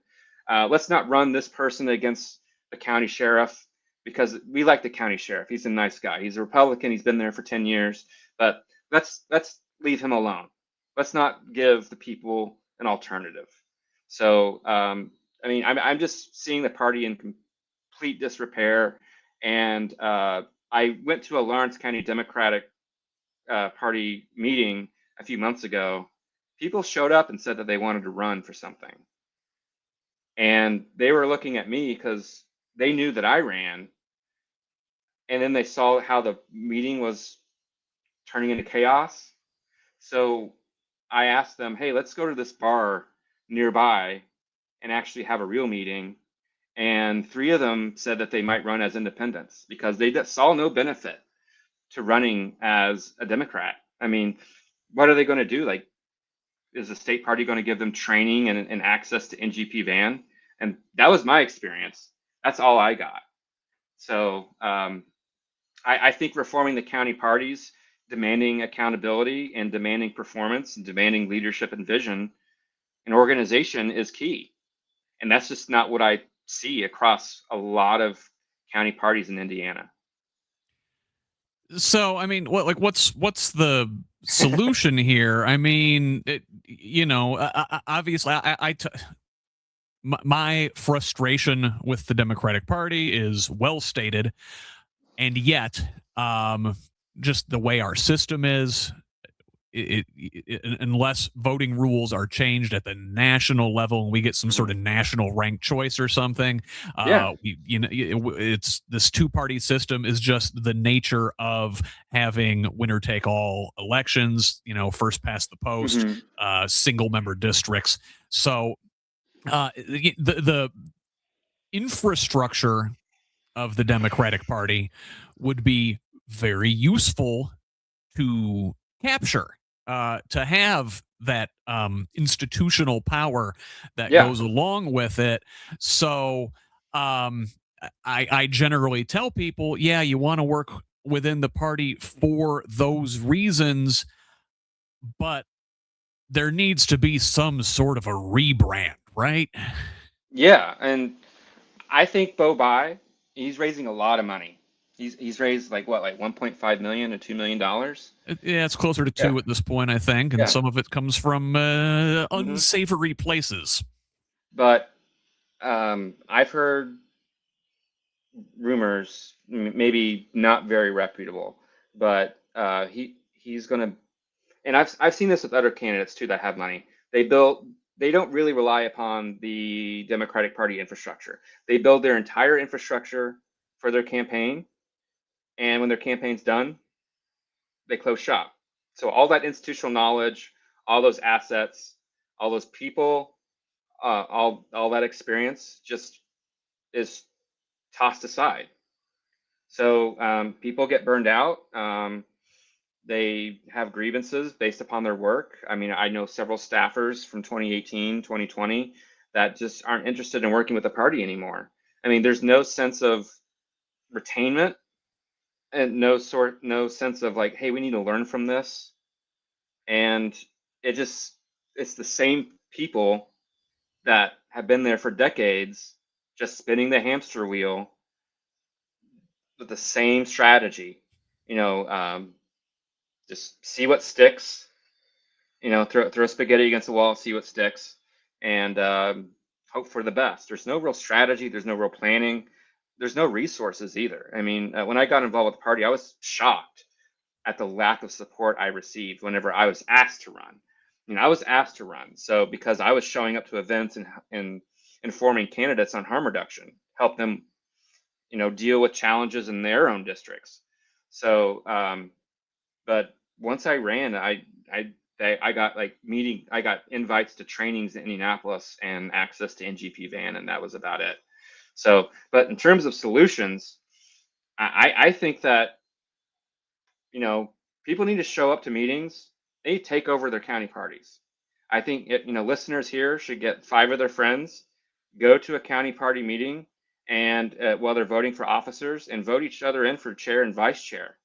Let's not run this person against the county sheriff because we like the county sheriff. He's a nice guy. He's a Republican. He's been there for 10 years. But let's leave him alone. Let's not give the people an alternative. So, I'm just seeing the party in complete disrepair. And I went to a Lawrence County Democratic Party meeting a few months ago. People showed up and said that they wanted to run for something. And they were looking at me because they knew that I ran. And then they saw how the meeting was turning into chaos. So I asked them, hey, let's go to this bar nearby and actually have a real meeting. And three of them said that they might run as independents because they saw no benefit to running as a Democrat. I mean, what are they going to do? Like, is the state party going to give them training and access to NGP van? And that was my experience. That's all I got. So I think reforming the county parties, demanding accountability and demanding performance and demanding leadership and vision, and organization is key. And that's just not what I see across a lot of county parties in Indiana. So, I mean, what's the solution here? I mean, obviously, my frustration with the Democratic Party is well stated, and yet, just the way our system is, unless voting rules are changed at the national level and we get some sort Mhm. of national ranked choice or something, Yeah. it's this two-party system is just the nature of having winner take all elections, first past the post, Hmm. single member districts. So the infrastructure of the Democratic Party would be very useful to capture, to have that institutional power that Yeah. goes along with it. So um, I generally tell people, yeah, you want to work within the party for those reasons, but there needs to be some sort of a rebrand, right? Yeah. And I think Bo Bai, he's raising a lot of money. He's raised like what, like 1.5 million to $2 million. Yeah, it's closer to Yeah. two at this point, I think, and Yeah. some of it comes from Hmm. unsavory places. But I've heard rumors, maybe not very reputable, but he's gonna, and I've seen this with other candidates too that have money. They don't really rely upon the Democratic Party infrastructure. They build their entire infrastructure for their campaign, and when their campaign's done, they close shop. So all that institutional knowledge, all those assets, all those people, all that experience just is tossed aside. So people get burned out. They have grievances based upon their work. I mean, I know several staffers from 2018, 2020 that just aren't interested in working with the party anymore. I mean, there's no sense of retainment and no sense of like, hey, we need to learn from this. And it just it's the same people that have been there for decades, just spinning the hamster wheel with the same strategy. You know, just see what sticks. Throw spaghetti against the wall, see what sticks, and hope for the best. There's no real strategy. There's no real planning. There's no resources either. I mean, when I got involved with the party, I was shocked at the lack of support I received whenever I was asked to run. I was asked to run, so because I was showing up to events and informing candidates on harm reduction, help them, deal with challenges in their own districts. So, but once I ran, I got I got invites to trainings in Indianapolis and access to NGP van, and that was about it. So, but in terms of solutions, I think that you know people need to show up to meetings. They take over their county parties. I think listeners here should get five of their friends, go to a county party meeting, and while they're voting for officers, and vote each other in for chair and vice chair,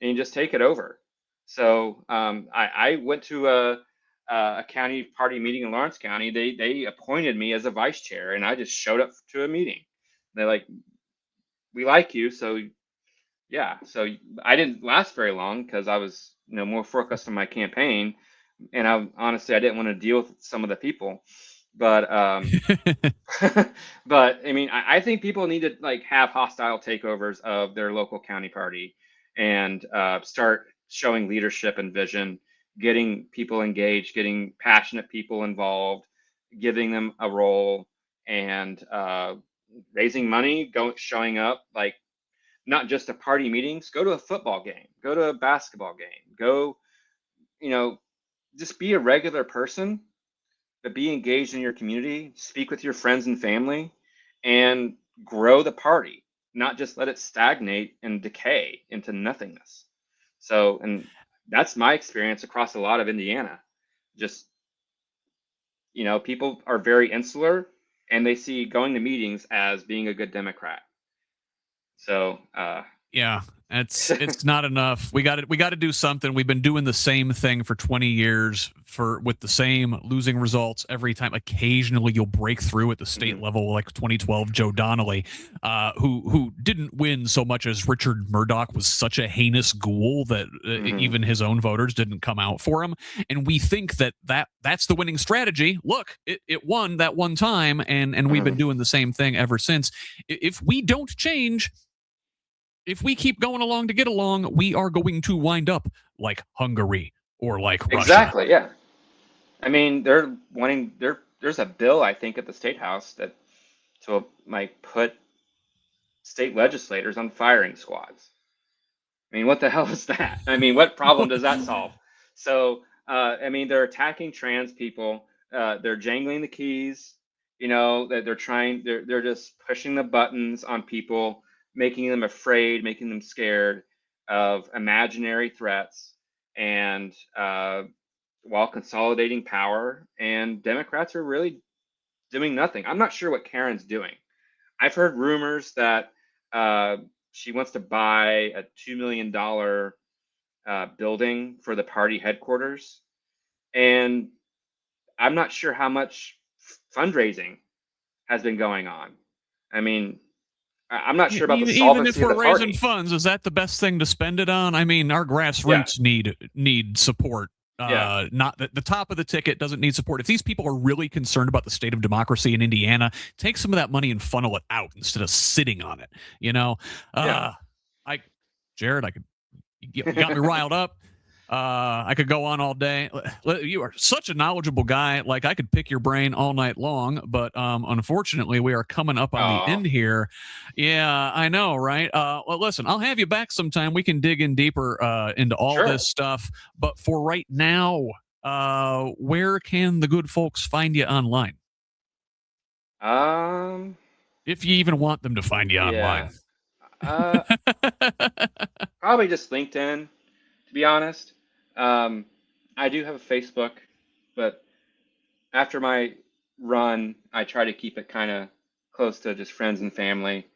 and you just take it over. So I went to a county party meeting in Lawrence County. They appointed me as a vice chair, and I just showed up to a meeting. They're like, "We like you," so yeah. So I didn't last very long because I was more focused on my campaign, and I didn't want to deal with some of the people, but but I mean, I think people need to like have hostile takeovers of their local county party and start showing leadership and vision, getting people engaged, getting passionate people involved, giving them a role, and raising money, showing up like not just to party meetings. Go to a football game, go to a basketball game, go, you know, just be a regular person, but be engaged in your community, speak with your friends and family, and grow the party, not just let it stagnate and decay into nothingness. So, and that's my experience across a lot of Indiana. Just, people are very insular and they see going to meetings as being a good Democrat. So, Yeah. It's not enough. We got to do something. We've been doing the same thing for 20 years with the same losing results every time. Occasionally you'll break through at the state level, like 2012 Joe Donnelly, who didn't win so much as Richard Murdoch was such a heinous ghoul that even his own voters didn't come out for him. And we think that's the winning strategy. Look, it won that one time, and we've been doing the same thing ever since. If we don't change, if we keep going along to get along, we are going to wind up like Hungary or like Russia. Exactly. Yeah. I mean, they're wanting there's a bill, I think, at the state house that might put state legislators on firing squads. I mean, what the hell is that? I mean, what problem does that solve? So, I mean, they're attacking trans people. They're jangling the keys. You know, they're just pushing the buttons on people, making them afraid, making them scared of imaginary threats, and while consolidating power. And Democrats are really doing nothing. I'm not sure what Karen's doing. I've heard rumors that she wants to buy a $2 million building for the party headquarters. And I'm not sure how much fundraising has been going on. I mean, I'm not sure about the solvency of the party. Even if we're raising funds, is that the best thing to spend it on? I mean, our grassroots need support. Not the top of the ticket doesn't need support. If these people are really concerned about the state of democracy in Indiana, take some of that money and funnel it out instead of sitting on it. You know, Jared, you got me riled up. I could go on all day. You are such a knowledgeable guy. Like, I could pick your brain all night long, but unfortunately, we are coming up on the end here. Yeah, I know, right? Well, listen, I'll have you back sometime. We can dig in deeper into all this stuff. But for right now, where can the good folks find you online? If you even want them to find you online. Probably just LinkedIn, to be honest. I do have a Facebook, but after my run, I try to keep it kind of close to just friends and family.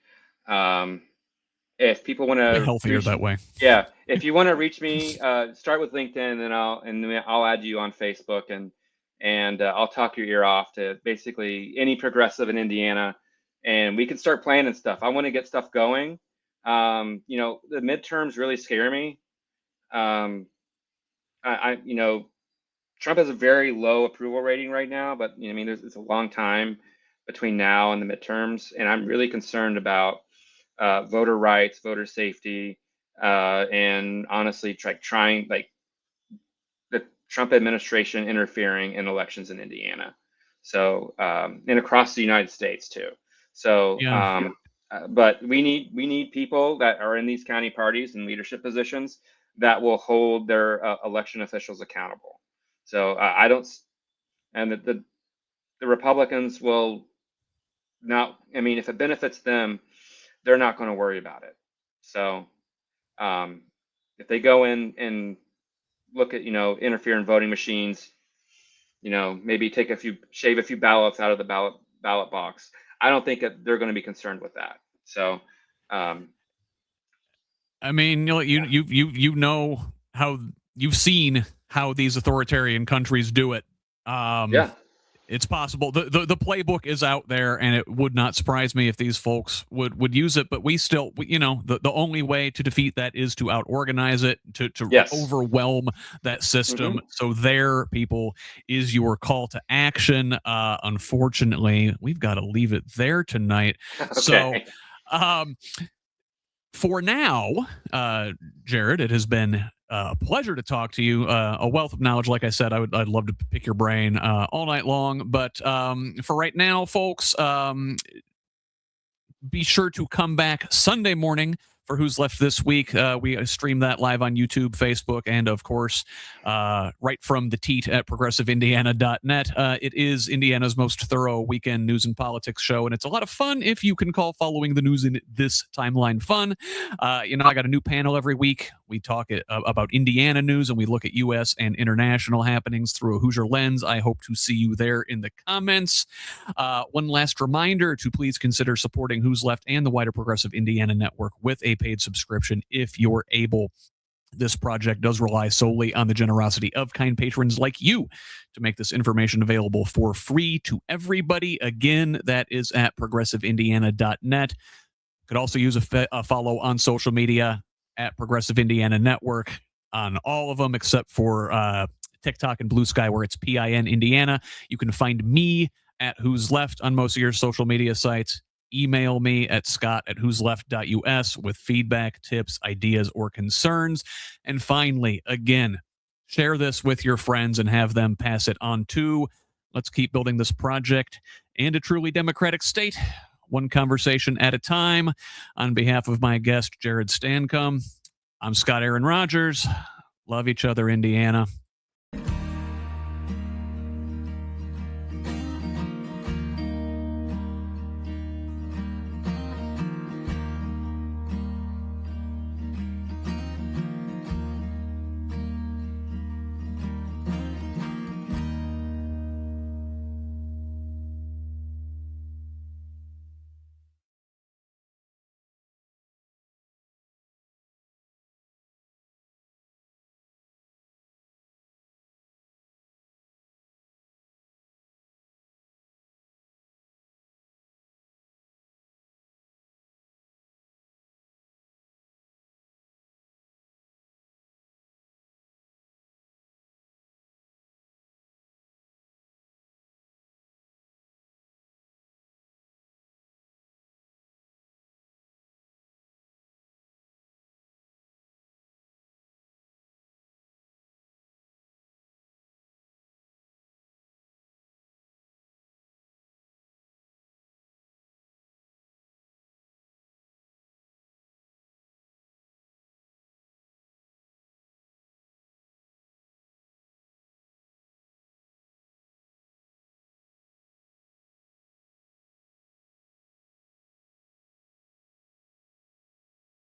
If people want to healthier that way. Yeah, if you want to reach me, start with LinkedIn, and then I'll add you on Facebook, and I'll talk your ear off to basically any progressive in Indiana, and we can start planning stuff. I want to get stuff going. You know, the midterms really scare me. You know, Trump has a very low approval rating right now, but I mean, it's a long time between now and the midterms, and I'm really concerned about voter rights, voter safety, and honestly, trying the Trump administration interfering in elections in Indiana, so and across the United States too. So, but we need people that are in these county parties and leadership positions that will hold their election officials accountable. So I don't, and the Republicans will not. I mean, if it benefits them, they're not going to worry about it. So if they go in and look at, interfere in voting machines, maybe shave a few ballots out of the ballot box, I don't think that they're going to be concerned with that. So. I mean, you know how you've seen how these authoritarian countries do it. It's possible. The playbook is out there, and it would not surprise me if these folks would use it. But we still, the only way to defeat that is to out-organize it, to overwhelm that system. So there, people, is your call to action. Unfortunately, we've got to leave it there tonight. Okay. So, for now, Jared, it has been a pleasure to talk to you. A wealth of knowledge. Like I said, I'd love to pick your brain all night long. But for right now, folks, be sure to come back Sunday morning for Who's Left This Week. We stream that live on YouTube, Facebook, and of course, right from the teat at progressiveindiana.net. It is Indiana's most thorough weekend news and politics show, and it's a lot of fun if you can call following the news in this timeline fun. I got a new panel every week. We talk about Indiana news, and we look at U.S. and international happenings through a Hoosier lens. I hope to see you there in the comments. One last reminder to please consider supporting Who's Left and the wider Progressive Indiana Network with a a paid subscription if you're able. This project does rely solely on the generosity of kind patrons like you to make this information available for free to everybody. Again, that is at progressiveindiana.net. Could also use a follow on social media at Progressive Indiana Network on all of them except for TikTok and Blue Sky, where it's PIN Indiana. You can find me at HoosLeft on most of your social media sites. Email me at scott@whosleft.us with feedback, tips, ideas, or concerns. And finally, again, share this with your friends and have them pass it on too. Let's keep building this project and a truly democratic state, one conversation at a time. On behalf of my guest, Jared Stancombe, I'm Scott Aaron Rogers. Love each other, Indiana.